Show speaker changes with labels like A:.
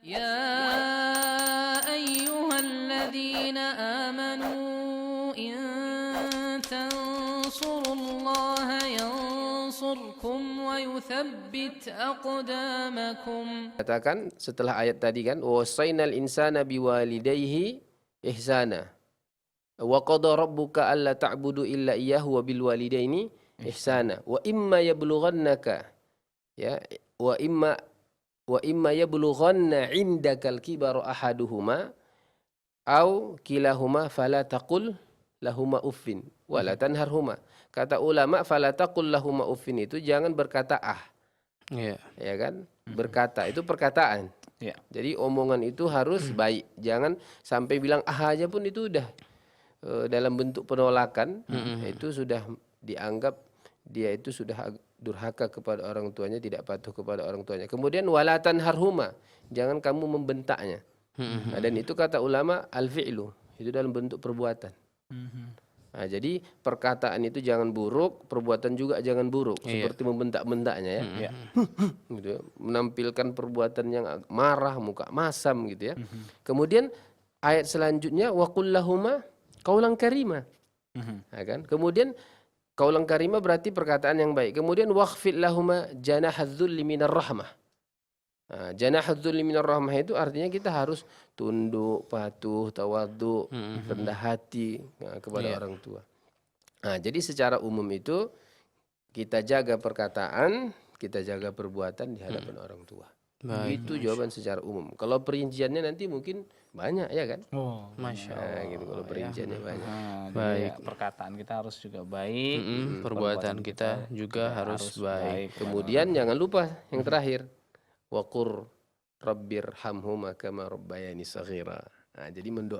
A: يا أيها الذين آمنوا إن تنصروا الله ينصركم ويثبت أقدامكم.
B: Katakan setelah ayat tadi kan, wasainal insana biwalidayhi ihsana. Wa qada rabbuka alla ta'budu illa iyyahu wa bil walidaini ihsana. Wa imma yablughannaka ya wa imma yablughanna 'indakal kibaru ahaduhuma au kilahuma fala taqul lahuma uffin wala tanharhuma. Kata ulama fala taqul lahuma uffin itu jangan berkata
C: Iya.
B: ya kan? Berkata itu perkataan.
C: Iya.
B: Jadi omongan itu harus baik. Jangan sampai bilang aja pun itu udah dalam bentuk penolakan, itu sudah dianggap dia itu sudah durhaka kepada orang tuanya, tidak patuh kepada orang tuanya. Kemudian walatan harhuma, jangan kamu membentaknya. Nah, dan itu kata ulama al-fi'lu, itu dalam bentuk perbuatan. Nah, jadi perkataan itu jangan buruk, perbuatan juga jangan buruk, seperti membentak-bentaknya ya. Gitu, menampilkan perbuatan yang marah, muka masam gitu ya. Kemudian ayat selanjutnya waqul lahuma qaulan karima. Nah, kan? Kemudian qaulan karima berarti perkataan yang baik. Kemudian wakhfid lahuma janahadzulli minar rahmah. Nah, janahadzulli minar rahmah itu artinya kita harus tunduk, patuh, tawadhu, rendah hati kepada orang tua. Nah, jadi secara umum itu kita jaga perkataan, kita jaga perbuatan di hadapan orang tua. Itu jawaban secara umum. Kalau perinciannya nanti mungkin banyak ya kan?
C: Oh, Masya Allah.
B: Nah, gitu kalau perinciannya banyak.
C: Baik. Perkataan kita harus juga baik,
D: perbuatan kita juga harus baik.
B: Kemudian jangan lupa yang terakhir, waqur rabbirhamhuma kama rabbayani shaghira. Nah, jadi mendoa